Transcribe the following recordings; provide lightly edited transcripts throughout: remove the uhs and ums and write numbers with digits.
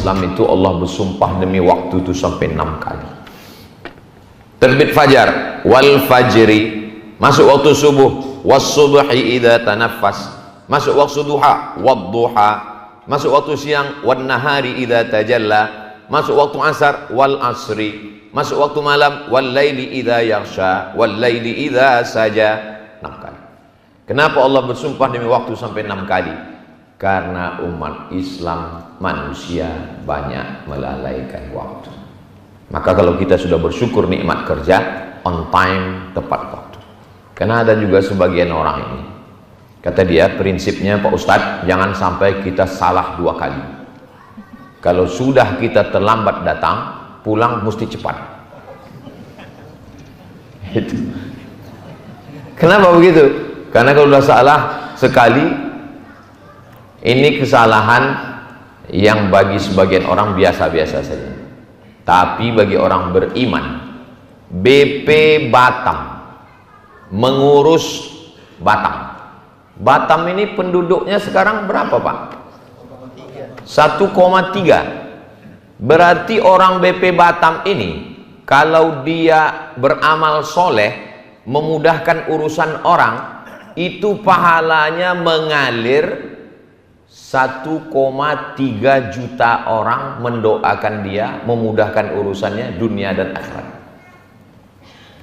Islam itu Allah bersumpah demi waktu itu sampai 6 kali. Terbit fajar, wal fajri, masuk waktu subuh, was subhi idza tanaffas, masuk waktu duha, wad duha, masuk waktu siang, wan nahari idza tajalla, masuk waktu asar, wal asri, masuk waktu malam, wal laili idza yaghsha, wal laili idza saja. 6 kali. Kenapa Allah bersumpah demi waktu sampai 6 kali? Karena umat Islam, manusia banyak melalaikan waktu. Maka kalau kita sudah bersyukur nikmat kerja, on time, tepat waktu. Karena ada juga sebagian orang ini, kata dia, prinsipnya Pak Ustadz, jangan sampai kita salah 2 kali. Kalau sudah kita terlambat datang, pulang mesti cepat. Itu. Kenapa begitu? Karena kalau sudah salah sekali, ini kesalahan yang bagi sebagian orang biasa-biasa saja. Tapi bagi orang beriman, BP Batam, mengurus Batam. Batam ini penduduknya sekarang berapa Pak? 1,3. Berarti orang BP Batam ini, kalau dia beramal soleh, memudahkan urusan orang, itu pahalanya mengalir. 1,3 juta orang mendoakan dia, memudahkan urusannya dunia dan akhirat.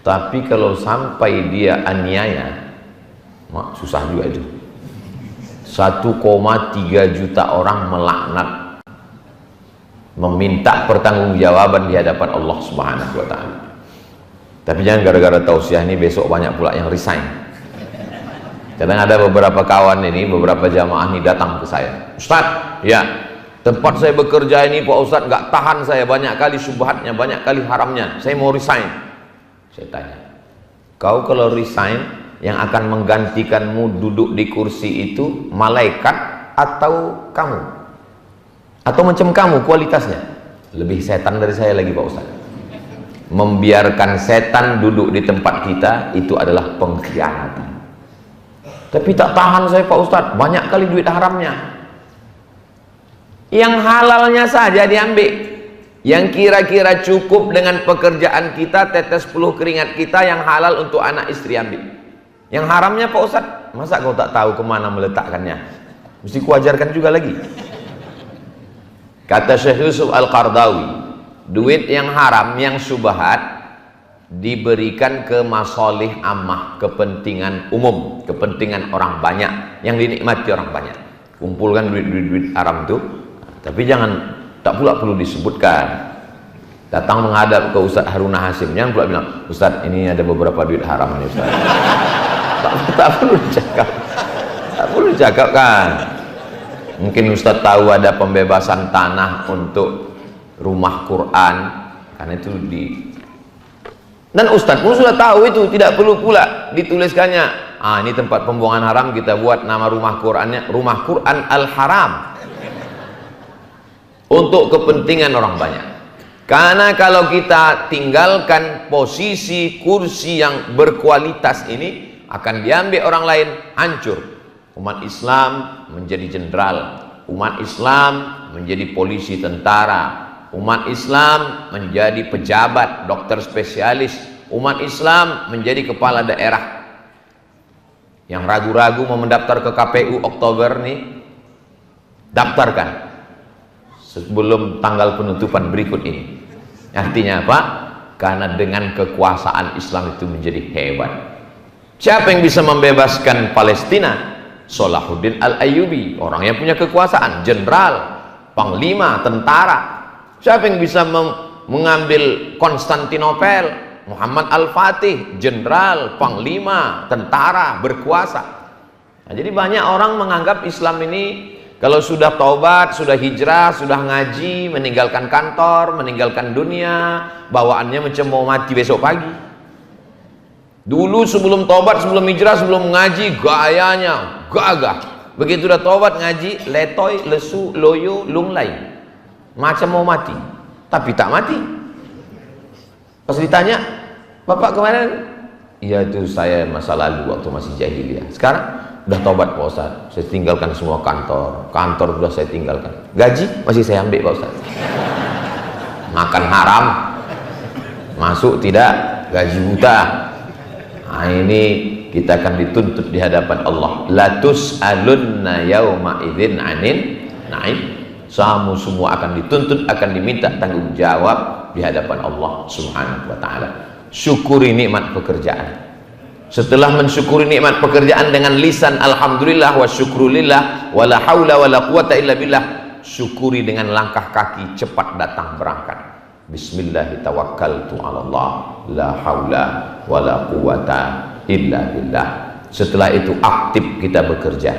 Tapi kalau sampai dia aniaya, susah juga itu. 1,3 juta orang melaknat, meminta pertanggungjawaban di hadapan Allah Subhanahu wa Ta'ala. Tapi jangan gara-gara tausiah ini besok banyak pula yang resign. Kadang ada beberapa kawan ini, beberapa jamaah ini datang ke saya, Ustadz, ya, tempat saya bekerja ini Pak Ustadz nggak tahan saya, banyak kali syubhatnya, banyak kali haramnya, saya mau resign. Saya tanya, kau kalau resign, yang akan menggantikanmu duduk di kursi itu malaikat atau kamu? Atau macam kamu kualitasnya? Lebih setan dari saya lagi Pak Ustadz. Membiarkan setan duduk di tempat kita, itu adalah pengkhianatan. Tapi tak tahan saya Pak Ustadz, banyak kali duit haramnya. Yang halalnya saja diambil, yang kira-kira cukup dengan pekerjaan kita, tetes peluh keringat kita, yang halal untuk anak istri ambil. Yang haramnya Pak Ustadz, masa kau tak tahu kemana meletakkannya? Mesti kuajarkan juga lagi. Kata Syekh Yusuf Al-Qardawi, duit yang haram, yang syubhat, diberikan ke masolih ammah, kepentingan umum, kepentingan orang banyak, yang dinikmati orang banyak. Kumpulkan duit haram itu, tapi jangan, tak pula perlu disebutkan. Datang menghadap ke Ustadz Haruna Hasim, jangan pula bilang, Ustadz ini ada beberapa duit haram nih Ustadz. tak perlu dicakap, tak perlu dicakap kan. Mungkin Ustadz tahu ada pembebasan tanah untuk rumah Quran, karena itu dan Ustadz pun sudah tahu itu, tidak perlu pula dituliskannya, ini tempat pembuangan haram, kita buat nama rumah Qurannya Rumah Quran Al-Haram, untuk kepentingan orang banyak. Karena kalau kita tinggalkan posisi kursi yang berkualitas ini, akan diambil orang lain, hancur. Umat Islam menjadi jenderal, umat Islam menjadi polisi, tentara, umat Islam menjadi pejabat, dokter spesialis, umat Islam menjadi kepala daerah. Yang ragu-ragu mau mendaftar ke KPU Oktober nih, daftarkan sebelum tanggal penutupan berikut ini. Artinya apa? Karena dengan kekuasaan Islam itu menjadi hebat. Siapa yang bisa membebaskan Palestina? Salahuddin Al-Ayyubi, orang yang punya kekuasaan, jenderal, panglima, tentara. Siapa yang bisa mengambil Konstantinopel? Muhammad Al-Fatih, jenderal, panglima, tentara, berkuasa. Nah, jadi banyak orang menganggap Islam ini kalau sudah taubat, sudah hijrah, sudah ngaji, meninggalkan kantor, meninggalkan dunia, bawaannya macam mau mati besok pagi. Dulu sebelum taubat, sebelum hijrah, sebelum ngaji, gayanya gagah. Begitu udah taubat, ngaji, letoy, lesu, loyo, lunglai, macam mau mati, tapi tak mati. Pas ditanya, Bapak kemarin? Iya itu saya masa lalu waktu masih jahiliyah. Sekarang? udah tobat Pak Ustaz, saya tinggalkan semua kantor sudah saya tinggalkan, gaji masih saya ambil Pak Ustaz, makan haram masuk tidak, gaji buta. Nah, ini kita akan dituntut di hadapan Allah. La tus'alunna yauma idzin 'anil na'im. Kamu semua akan dituntut, akan diminta tanggung jawab di hadapan Allah Subhanahu wa taala. Syukuri nikmat pekerjaan. Setelah mensyukuri nikmat pekerjaan dengan lisan alhamdulillah wa syukrulillah wala haula wala quwata illa billah, syukuri dengan langkah kaki cepat datang berangkat. Bismillah tawakkaltu 'ala Allah la haula wala quwata illa billah. Setelah itu aktif kita bekerja,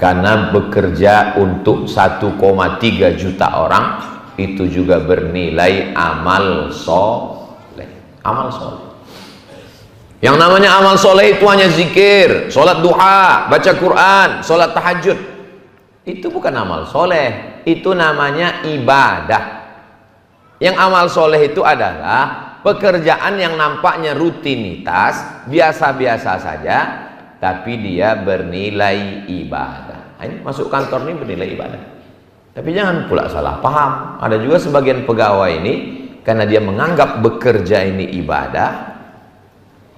karena bekerja untuk 1,3 juta orang itu juga bernilai amal soleh. Amal soleh, yang namanya amal soleh itu hanya zikir, sholat duha, baca Quran, sholat tahajud. Itu bukan amal soleh, itu namanya ibadah. Yang amal soleh itu adalah pekerjaan yang nampaknya rutinitas, biasa-biasa saja, tapi dia bernilai ibadah. Ini masuk kantor ini bernilai ibadah. Tapi jangan pula salah paham. Ada juga sebagian pegawai ini, karena dia menganggap bekerja ini ibadah,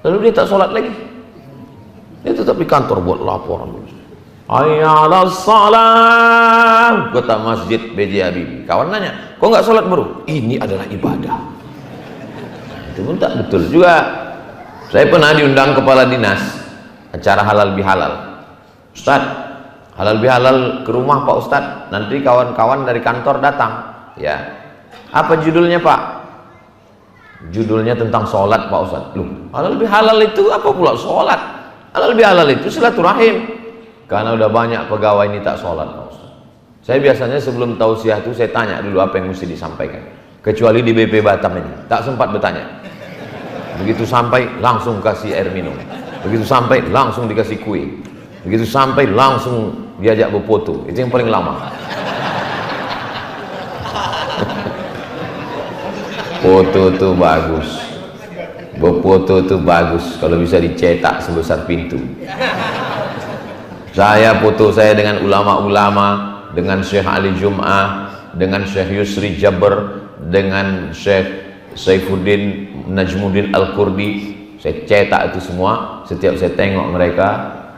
lalu dia tak sholat lagi. Dia tetap di kantor buat laporan. Hayya 'alas shalah, kota masjid B.J. Habibie. Kawan nanya, kok nggak sholat bro? Ini adalah ibadah. Itu pun tak betul juga. Saya pernah diundang kepala dinas acara halal bihalal. Ustaz, halal bihalal ke rumah Pak Ustaz, nanti kawan-kawan dari kantor datang. Ya, apa judulnya Pak? Judulnya tentang sholat Pak Ustaz. Loh, halal bihalal itu apa pula sholat? Halal bihalal itu silaturahim. Karena udah banyak pegawai ini tak sholat Pak Ustaz. Saya biasanya sebelum tausiah itu saya tanya dulu apa yang mesti disampaikan. Kecuali di BP Batam ini, tak sempat bertanya. Begitu sampai langsung kasih air minum. Begitu sampai langsung dikasih kue. Begitu sampai langsung diajak berfoto. Itu yang paling lama. Foto tuh bagus, berfoto tuh bagus kalau bisa dicetak sebesar pintu. Saya foto saya dengan ulama-ulama, dengan Syekh Ali Jum'ah, dengan Syekh Yusri Jabr, dengan Syekh Saifuddin Najmuddin Al-Qurdi. Saya cetak itu semua. Setiap saya tengok mereka,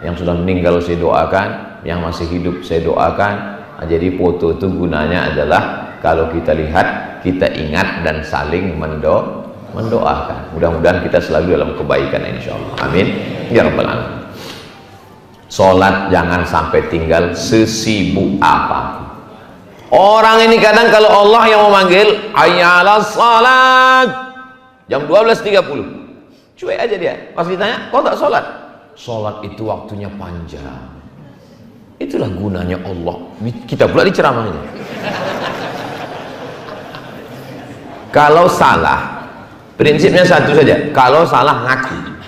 yang sudah meninggal saya doakan, yang masih hidup saya doakan. Jadi foto itu gunanya adalah kalau kita lihat, kita ingat dan saling mendoakan. Mudah-mudahan kita selalu dalam kebaikan insyaallah. Amin ya rabbal alamin. Sholat jangan sampai tinggal sesibuk apa. Orang ini kadang kalau Allah yang memanggil hayya 'alas shalat jam 12.30, cuek aja dia. Pas ditanya, kok tak sholat? Sholat itu waktunya panjang. Itulah gunanya Allah. Kita pula diceramahnya. Kalau salah, prinsipnya satu saja. Kalau salah ngaku.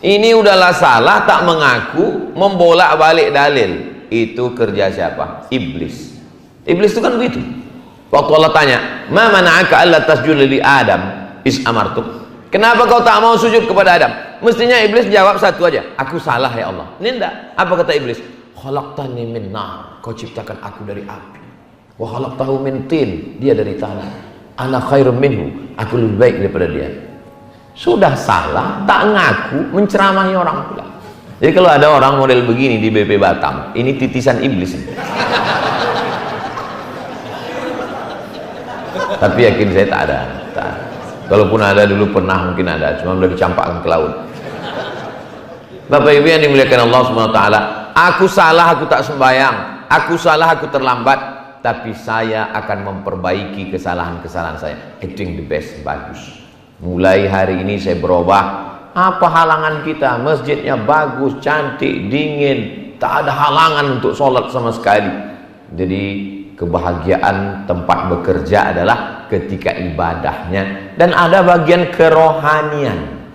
Ini udahlah salah, tak mengaku, membolak-balik dalil. Itu kerja siapa? Iblis. Iblis itu kan begitu. Waktu Allah tanya, "Ma mana'aka alla tasjuda li Adam is amartuk?" Kenapa kau tak mau sujud kepada Adam? Mestinya Iblis jawab satu aja, "Aku salah ya Allah." Ini enggak. Apa kata Iblis? "Khalaqtani min nar." Kau ciptakan aku dari api. Wa khalaqtahu min tin. Dia dari tanah. Ana khairum minhu. Aku lebih baik daripada dia. Sudah salah, tak ngaku, menceramahi orang pula. Jadi kalau ada orang model begini di BP Batam, ini titisan iblis. Tapi yakin saya tak ada. Kalaupun ada dulu pernah mungkin ada, cuma udah dicampakkan ke laut. Bapak Ibu yang dimuliakan Allah Subhanahu wa taala, aku salah, aku tak sembahyang, aku salah, aku terlambat, tapi saya akan memperbaiki kesalahan-kesalahan saya. Itu yang the best, bagus. Mulai hari ini saya berubah. Apa halangan kita? Masjidnya bagus, cantik, dingin, tak ada halangan untuk sholat sama sekali. Jadi kebahagiaan tempat bekerja adalah ketika ibadahnya, dan ada bagian kerohanian.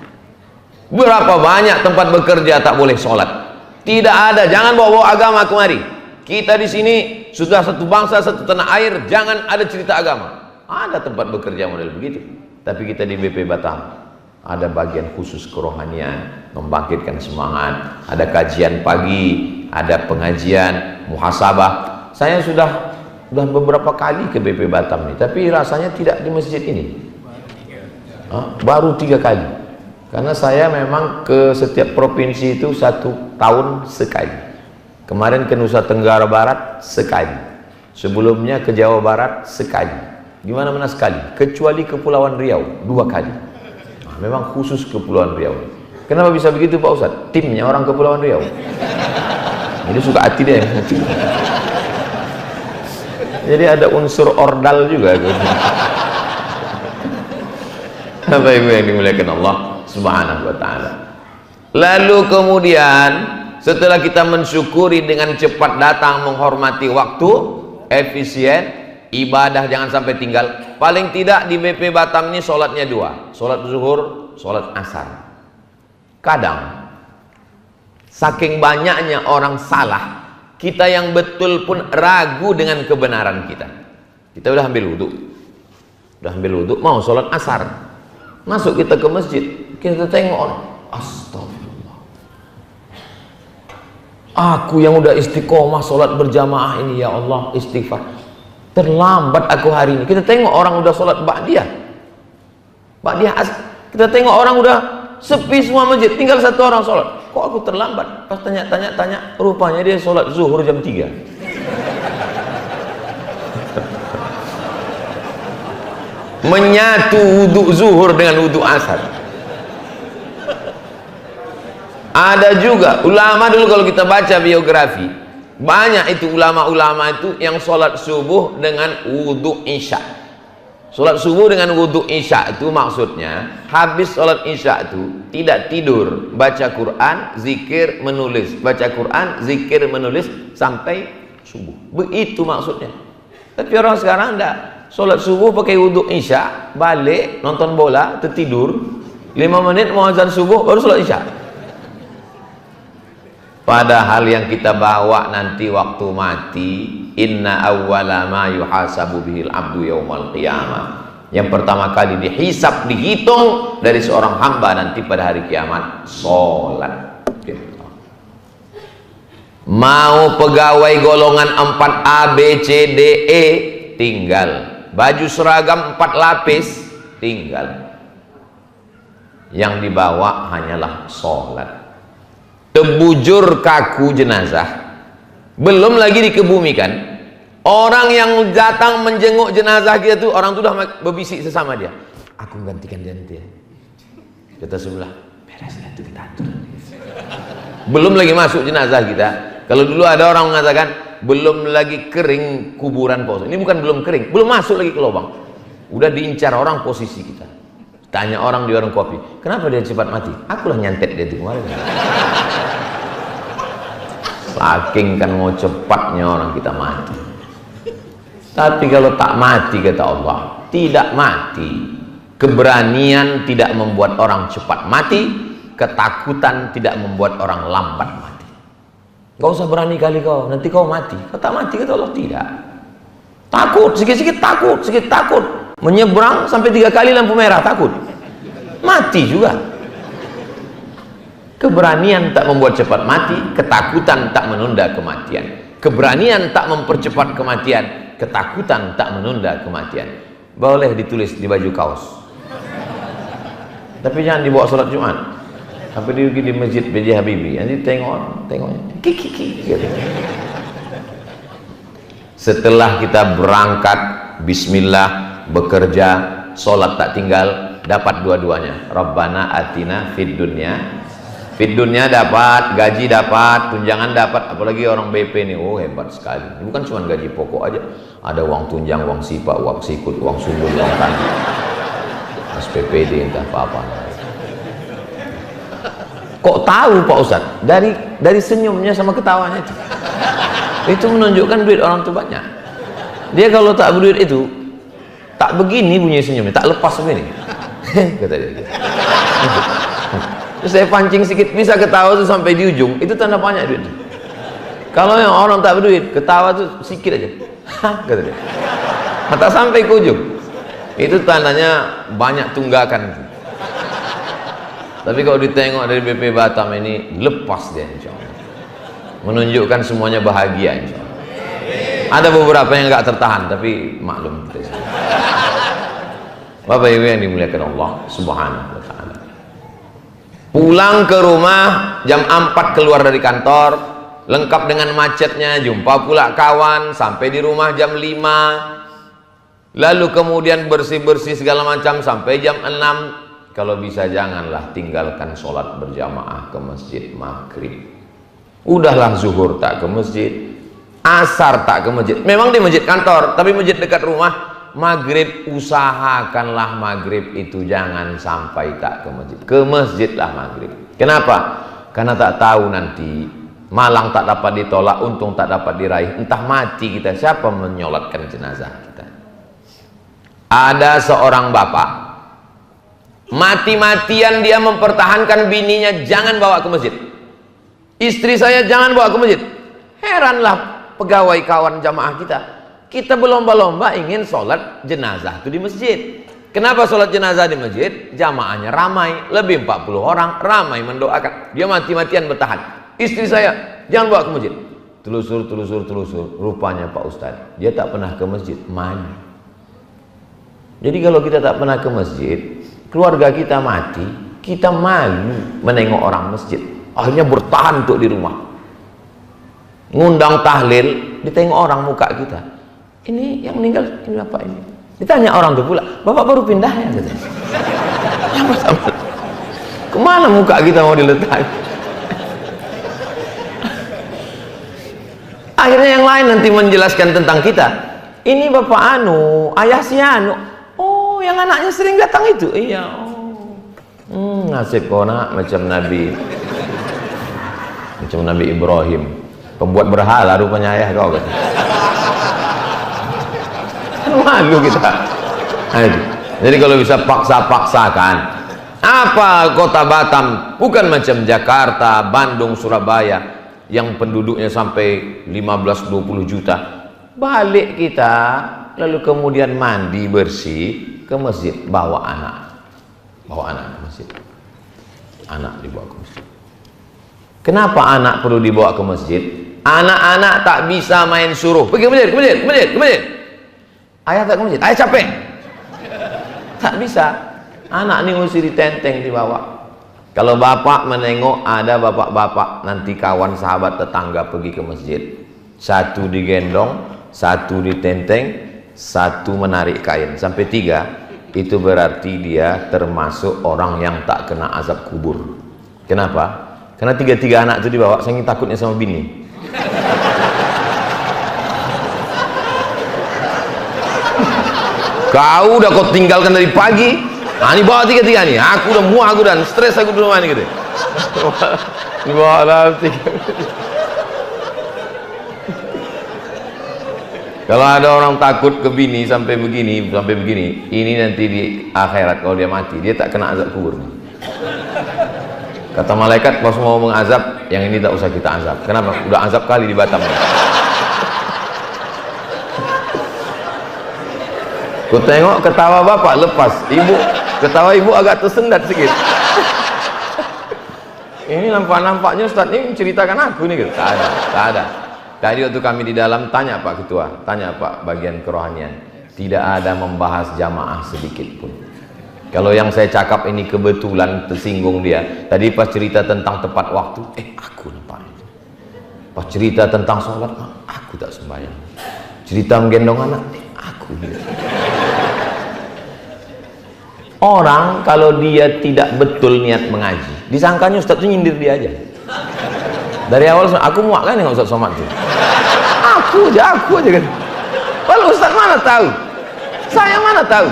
Berapa banyak tempat bekerja tak boleh sholat? Tidak ada. Jangan bawa-bawa agama kemari. Kita di sini sudah satu bangsa, satu tanah air. Jangan ada cerita agama. Ada tempat bekerja model begitu. Tapi kita di BP Batam ada bagian khusus kerohanian, membangkitkan semangat, ada kajian pagi, ada pengajian, muhasabah. Saya sudah beberapa kali ke BP Batam nih, tapi rasanya tidak di masjid ini. Baru 3 kali. Karena saya memang ke setiap provinsi itu 1 tahun sekali. Kemarin ke Nusa Tenggara Barat sekali. Sebelumnya ke Jawa Barat sekali. Di mana-mana sekali, kecuali Kepulauan Riau 2 kali. Memang khusus Kepulauan Riau. Kenapa bisa begitu Pak Ustadz? Timnya orang Kepulauan Riau. Jadi suka hati dia. Jadi ada unsur ordal juga. Bapak Ibu yang dimuliakan Allah Subhanahu wa ta'ala. Lalu kemudian setelah kita mensyukuri dengan cepat datang, menghormati waktu, efisien, ibadah jangan sampai tinggal. Paling tidak di BP Batam ini sholatnya 2, sholat zuhur, sholat asar. Kadang saking banyaknya orang salah, kita yang betul pun ragu dengan kebenaran kita. Kita udah ambil wudhu, mau sholat asar, masuk kita ke masjid, kita tengok orang, astagfirullah, aku yang udah istiqomah sholat berjamaah ini, ya Allah, istighfar, terlambat aku hari ini. Kita tengok orang udah sholat ba'diyah, kita tengok orang udah sepi semua masjid, tinggal 1 orang sholat. Kok aku terlambat? Pas tanya, rupanya dia sholat zuhur jam 3. Menyatu wudhu zuhur dengan wudhu asar. Ada juga ulama dulu, kalau kita baca biografi, banyak itu ulama-ulama itu yang sholat subuh dengan wudhu isya. Sholat subuh dengan wudhu isya itu maksudnya habis sholat isya itu tidak tidur, baca Quran, zikir, menulis, baca Quran, zikir, menulis sampai subuh. Begitu maksudnya. Tapi orang sekarang enggak, sholat subuh pakai wudhu isya, balik nonton bola, tertidur, 5 menit mau azan subuh baru sholat isya. Padahal yang kita bawa nanti waktu mati, inna awwala ma yuhasabu bihil abdu yaumal qiyamah. Yang pertama kali dihisab, dihitung dari seorang hamba nanti pada hari kiamat, sholat. Mau pegawai golongan 4A, B, C, D, E, tinggal. Baju seragam 4 lapis, tinggal. Yang dibawa hanyalah sholat. Terbujur kaku jenazah, belum lagi dikebumikan. Orang yang datang menjenguk jenazah kita tuh, orang tuh udah berbisik sesama dia, aku gantikan dia nanti ya. Kata sebelah, beres itu kita atur. Belum lagi masuk jenazah kita. Kalau dulu ada orang mengatakan belum lagi kering kuburan pos. Ini bukan belum kering, belum masuk lagi ke lubang. Udah diincar orang posisi kita. Tanya orang di warung kopi, kenapa dia cepat mati? Akulah nyantet dia itu kemarin. Saking kan mau cepatnya orang kita mati. Tapi kalau tak mati, kata Allah, tidak mati. Keberanian tidak membuat orang cepat mati, ketakutan tidak membuat orang lambat mati. Gak usah berani kali kau, nanti kau mati. Kau tak mati, kata Allah, tidak. Takut, sikit-sikit takut, sedikit takut. Menyeberang sampai 3 kali lampu merah, takut. Mati juga. Keberanian tak membuat cepat mati, ketakutan tak menunda kematian. Keberanian tak mempercepat kematian, ketakutan tak menunda kematian. Boleh ditulis di baju kaos, tapi jangan dibawa sholat Jumat. Sampai di masjid B.J. Habibie, nanti tengoknya kiki gitu. Setelah kita berangkat, bismillah, bekerja, sholat tak tinggal, dapat dua-duanya. Rabbana atina fid dunya, fid dunya dapat, gaji dapat, tunjangan dapat. Apalagi orang BP nih, oh hebat sekali. Bukan cuma gaji pokok aja, ada uang tunjang, uang sipa, uang sikut, uang sundul, uang tani, SPPD, entah apa-apa. Kok tahu Pak Ustadz? Dari senyumnya sama ketawanya itu. Itu menunjukkan duit orang tuh banyak. Dia kalau tak berduit itu, tak begini bunyi senyumnya, tak lepas begini. Kata dia. Terus saya pancing sedikit, bisa ketawa tuh sampai di ujung, itu tanda banyak duit. Kalau yang orang tak berduit, ketawa tuh sedikit aja. Kata dia. Tak sampai ke ujung. Itu tandanya banyak tunggakan. Tapi kalau ditengok dari BP Batam ini, lepas dia insya Allah. Menunjukkan semuanya bahagia insya Allah. Ada beberapa yang nggak tertahan, tapi maklum kita. Bapak Ibu yang dimuliakan Allah Subhanahu wa Ta'ala. Pulang ke rumah jam 4 keluar dari kantor, lengkap dengan macetnya, jumpa pula kawan, sampai di rumah jam 5, lalu kemudian bersih-bersih segala macam sampai jam 6. Kalau bisa janganlah tinggalkan sholat berjamaah ke masjid maghrib. Udahlah zuhur tak ke masjid, asar tak ke masjid, memang di masjid kantor, tapi masjid dekat rumah. Maghrib usahakanlah maghrib itu jangan sampai tak ke masjidlah maghrib. Kenapa? Karena tak tahu nanti malang tak dapat ditolak, untung tak dapat diraih, entah mati kita, siapa menyolatkan jenazah kita. Ada seorang bapak mati-matian dia mempertahankan bininya jangan bawa ke masjid, istri saya jangan bawa ke masjid. Heranlah pegawai kawan jamaah kita berlomba-lomba ingin sholat jenazah itu di masjid. Kenapa sholat jenazah di masjid? Jamaahnya ramai, lebih 40 orang, ramai mendoakan. Dia mati-matian bertahan. Istri saya, jangan bawa ke masjid. Telusur, rupanya Pak Ustadz, dia tak pernah ke masjid, malu. Jadi kalau kita tak pernah ke masjid, keluarga kita mati, kita malu menengok orang masjid. Akhirnya bertahan untuk di rumah. Ngundang tahlil, ditengok orang muka kita. Ini yang meninggal, ini apa ini? Ditanya orang itu pula, bapak baru pindah ya? Kemana muka kita mau diletakkan? Akhirnya yang lain nanti menjelaskan tentang kita. Ini bapak anu, ayah si anu. Oh, yang anaknya sering datang itu? Iya. Oh. Nasib kau nak macam Nabi Ibrahim, pembuat berhala rupanya ayah kau kan? Malu kita. Jadi kalau bisa paksa-paksakan. Apa kota Batam? Bukan macam Jakarta, Bandung, Surabaya yang penduduknya sampai 15-20 juta. Balik kita, lalu kemudian mandi bersih ke masjid, bawa anak ke masjid. Anak dibawa ke masjid. Kenapa anak perlu dibawa ke masjid? Anak-anak tak bisa main suruh pergi ke masjid. Ayah tak ke masjid, ayah capek. Tak bisa. Anak ini mesti ditenteng dibawa. Kalau bapak menengok ada bapak-bapak nanti kawan sahabat tetangga pergi ke masjid, satu digendong, satu ditenteng, satu menarik kain sampai 3, itu berarti dia termasuk orang yang tak kena azab kubur. Kenapa? Karena 3 anak itu dibawa, saking takutnya sama bini. Kau udah kau tinggalkan dari pagi, ini bawa 3 nih, aku udah muak, aku dan stres aku di rumah ini gitu. Dibawa dalam 3. Kalau ada orang takut ke bini sampai begini, ini nanti di akhirat kalau dia mati, dia tak kena azab kubur. Kata malaikat, pas mau mengazab, yang ini tak usah kita azab. Kenapa? Udah azab kali di Batam. Ku tengok ketawa bapak lepas, ketawa ibu agak tersendat sedikit. Ini nampaknya Ustadz ini menceritakan aku nih gitu. Tak ada. Tadi waktu kami di dalam tanya Pak Ketua, tanya Pak bagian kerohanian, tidak ada membahas jamaah sedikit pun. Kalau yang saya cakap ini kebetulan tersinggung dia. Tadi pas cerita tentang tepat waktu, aku lupa. Pas cerita tentang sholat, aku tak sembahyang. Cerita menggendong anak, aku gitu. Orang kalau dia tidak betul niat mengaji, disangkanya Ustadz itu nyindir dia aja. Dari awal aku muak kan dengan Ustadz Somad tuh. Aku aja kan. Kalau Ustadz mana tahu? Saya mana tahu?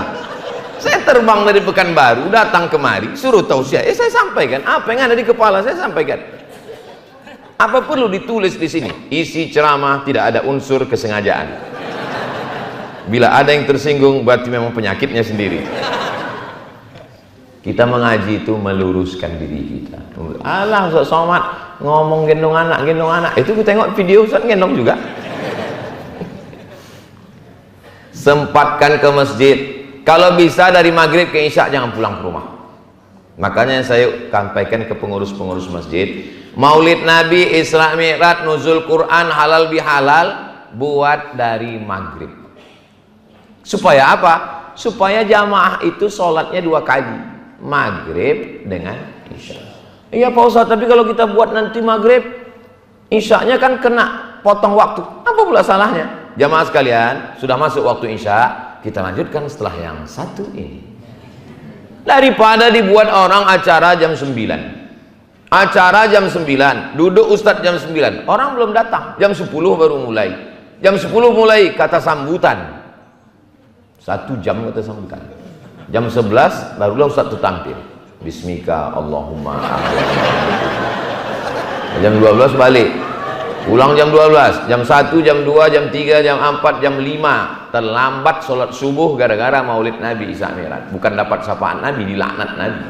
Saya terbang dari Pekanbaru, datang kemari, suruh tausiah. Saya sampaikan apa yang ada di kepala saya sampaikan. Apa perlu ditulis di sini? Isi ceramah tidak ada unsur kesengajaan. Bila ada yang tersinggung berarti memang penyakitnya sendiri. Kita mengaji itu meluruskan diri kita. Alah Ustaz Somad ngomong gendong anak. Itu kita tengok video Ustaz gendong juga. Sempatkan ke masjid. Kalau bisa dari maghrib ke isya jangan pulang ke rumah. Makanya saya sampaikan ke pengurus-pengurus masjid, Maulid Nabi, Isra Mi'raj, nuzul Quran, halal bihalal, buat dari maghrib. Supaya apa? Supaya jamaah itu sholatnya 2 kali, maghrib dengan isya. Iya Pak Ustadz, tapi kalau kita buat nanti maghrib, isyanya kan kena potong waktu. Apa pula salahnya? Jamaah sekalian, sudah masuk waktu isya, kita lanjutkan setelah yang satu ini. Daripada dibuat orang acara jam 9, acara jam 9, duduk ustadz jam 9, orang belum datang, jam 10 baru mulai, jam 10 mulai kata sambutan, 1 jam kata sambutan, jam 11 barulah ustadz itu tampil, bismika Allahumma amin. Jam 12 balik, pulang jam 12, jam 1, jam 2, jam 3, jam 4, jam 5, terlambat sholat subuh gara-gara Maulid Nabi Isra Mi'raj. Bukan dapat sapaan Nabi, dilaknat Nabi.